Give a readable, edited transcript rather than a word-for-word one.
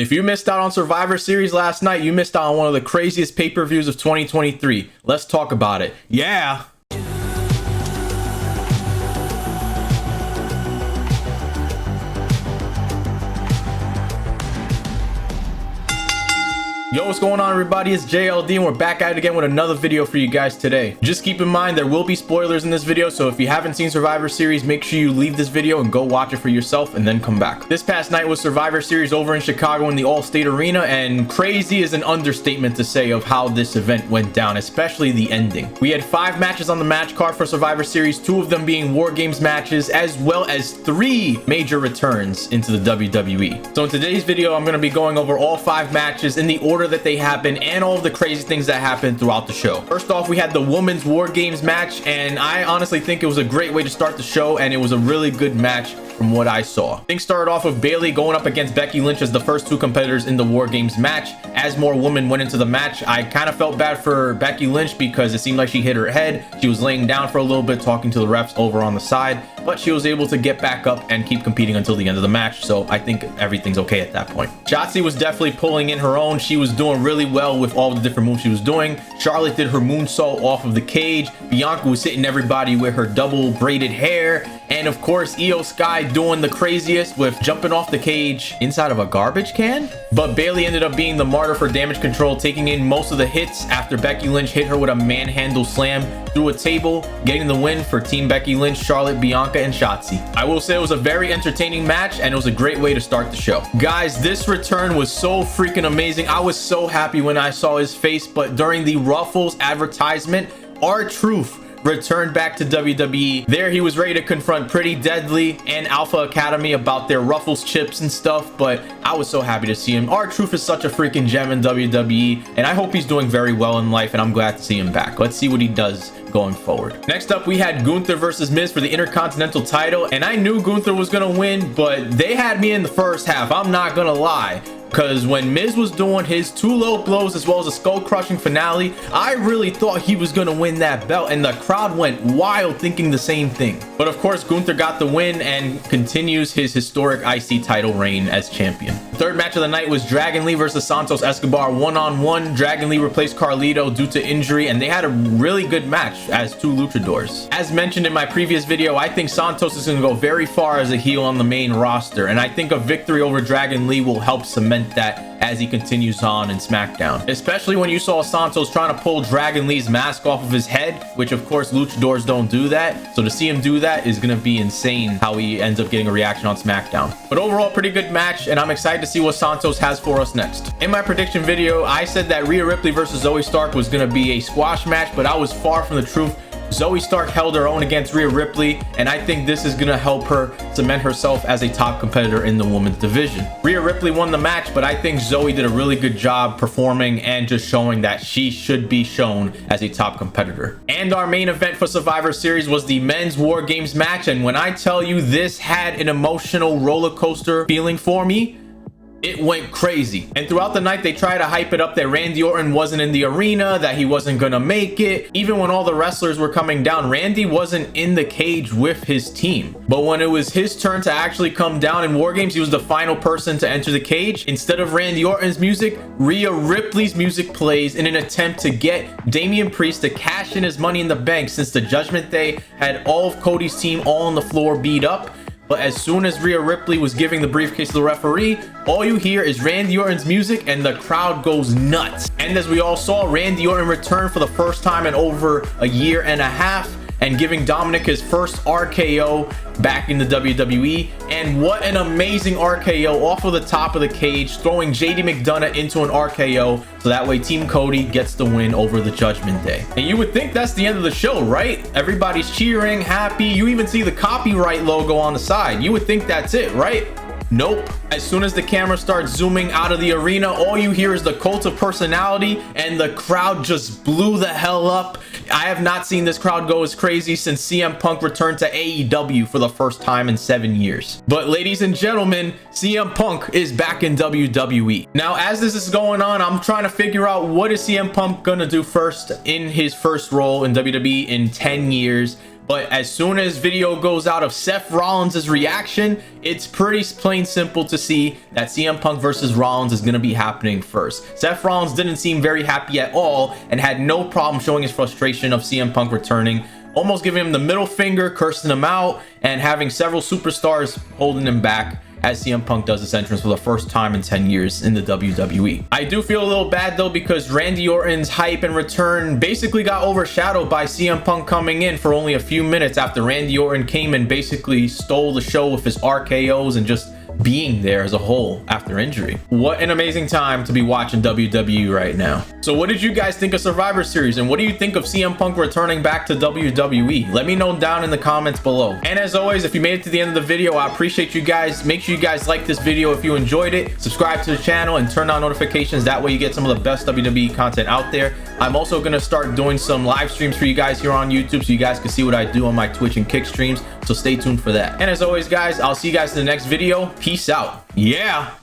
If you missed out on Survivor Series last night, you missed out on one of the craziest pay-per-views of 2023. Let's talk about it. Yeah. Yo, what's going on, everybody? It's JLD and we're back at it again with another video for you guys today. Just keep in mind there will be spoilers in this video, so if you haven't seen Survivor Series, make sure you leave this video and go watch it for yourself and then come back. This past night was Survivor Series over in Chicago in the Allstate Arena, and crazy is an understatement to say of how this event went down, especially the ending. We had 5 matches on the match card for Survivor Series, 2 of them being War Games matches, as well as 3 major returns into the WWE. So in today's video, I'm going to be going over all 5 matches in the order that they happen and all of the crazy things that happened throughout the show. First off, we had the women's War Games match, and I honestly think it was a great way to start the show, and it was a really good match from what I saw. Things started off with Bayley going up against Becky Lynch as the first 2 competitors in the War Games match. As more women went into the match, I kind of felt bad for Becky Lynch because it seemed like she hit her head. She was laying down for a little bit, talking to the refs over on the side, but she was able to get back up and keep competing until the end of the match, so I think everything's okay at that point. Shotzi was definitely pulling in her own. She was doing really well with all the different moves she was doing. Charlotte did her moonsault off of the cage. Bianca was hitting everybody with her double braided hair. And of course, Io Sky doing the craziest with jumping off the cage inside of a garbage can. But Bayley ended up being the martyr for damage control, taking in most of the hits after Becky Lynch hit her with a manhandle slam through a table, getting the win for Team Becky Lynch, Charlotte, Bianca, and Shotzi. I will say it was a very entertaining match, and it was a great way to start the show. Guys, this return was so freaking amazing. I was so happy when I saw his face, but during the Ruffles advertisement, R-Truth returned back to WWE. There he was ready to confront Pretty Deadly and Alpha Academy about their Ruffles chips and stuff, but I was so happy to see him. R-Truth is such a freaking gem in WWE, and I hope he's doing very well in life, and I'm glad to see him back. Let's see what he does going forward. Next up, we had Gunther versus Miz for the Intercontinental title, and I knew Gunther was gonna win, but they had me in the first half. I'm not gonna lie. Because when Miz was doing his 2 low blows as well as a skull-crushing finale, I really thought he was going to win that belt, and the crowd went wild thinking the same thing. But of course, Gunther got the win and continues his historic IC title reign as champion. The third match of the night was Dragon Lee versus Santos Escobar one-on-one. Dragon Lee replaced Carlito due to injury, and they had a really good match as 2 luchadors. As mentioned in my previous video, I think Santos is going to go very far as a heel on the main roster, and I think a victory over Dragon Lee will help cement that as he continues on in SmackDown, especially when you saw Santos trying to pull Dragon Lee's mask off of his head, which of course luchadors don't do that. So to see him do that is going to be insane how he ends up getting a reaction on SmackDown. But overall, pretty good match, and I'm excited to see what Santos has for us next. In my prediction video, I said that Rhea Ripley versus Zoe Stark was going to be a squash match, but I was far from the truth. Zoe Stark held her own against Rhea Ripley, and I think this is going to help her cement herself as a top competitor in the women's division. Rhea Ripley won the match, but I think Zoe did a really good job performing and just showing that she should be shown as a top competitor. And our main event for Survivor Series was the men's War Games match, and when I tell you this had an emotional roller coaster feeling for me, it went crazy. And throughout the night, they tried to hype it up that Randy Orton wasn't in the arena, that he wasn't gonna make it. Even when all the wrestlers were coming down, Randy wasn't in the cage with his team. But when it was his turn to actually come down in War Games, he was the final person to enter the cage. Instead of Randy Orton's music, Rhea Ripley's music plays in an attempt to get Damian Priest to cash in his money in the bank, since the Judgment Day had all of Cody's team all on the floor beat up. But as soon as Rhea Ripley was giving the briefcase to the referee, all you hear is Randy Orton's music and the crowd goes nuts. And as we all saw, Randy Orton returned for the first time in over a year and a half, and giving Dominic his first RKO back in the WWE. And what an amazing RKO off of the top of the cage, throwing JD McDonough into an RKO, so that way Team Cody gets the win over the Judgment Day. And you would think that's the end of the show, right? Everybody's cheering, happy. You even see the copyright logo on the side. You would think that's it, right? Nope. As soon as the camera starts zooming out of the arena, all you hear is the Cult of Personality, and the crowd just blew the hell up. I have not seen this crowd go as crazy since CM Punk returned to AEW for the first time in 7 years. But ladies and gentlemen, CM Punk is back in WWE. Now, as this is going on, I'm trying to figure out what is CM Punk gonna do first in his first role in WWE in 10 years. But as soon as video goes out of Seth Rollins' reaction, it's pretty plain simple to see that CM Punk versus Rollins is going to be happening first. Seth Rollins didn't seem very happy at all and had no problem showing his frustration of CM Punk returning, almost giving him the middle finger, cursing him out, and having several superstars holding him back as CM Punk does his entrance for the first time in 10 years in the WWE. I do feel a little bad though, because Randy Orton's hype and return basically got overshadowed by CM Punk coming in for only a few minutes after Randy Orton came and basically stole the show with his RKOs and just being there as a whole after injury. What an amazing time to be watching WWE right now. So what did you guys think of Survivor Series, and what do you think of CM Punk returning back to WWE? Let me know down in the comments below. And as always, if you made it to the end of the video, I appreciate you guys. Make sure you guys like this video if you enjoyed it, subscribe to the channel, and turn on notifications. That way you get some of the best WWE content out there. I'm also going to start doing some live streams for you guys here on YouTube so you guys can see what I do on my Twitch and Kick streams, so stay tuned for that. And as always guys, I'll see you guys in the next video. Peace out. Yeah.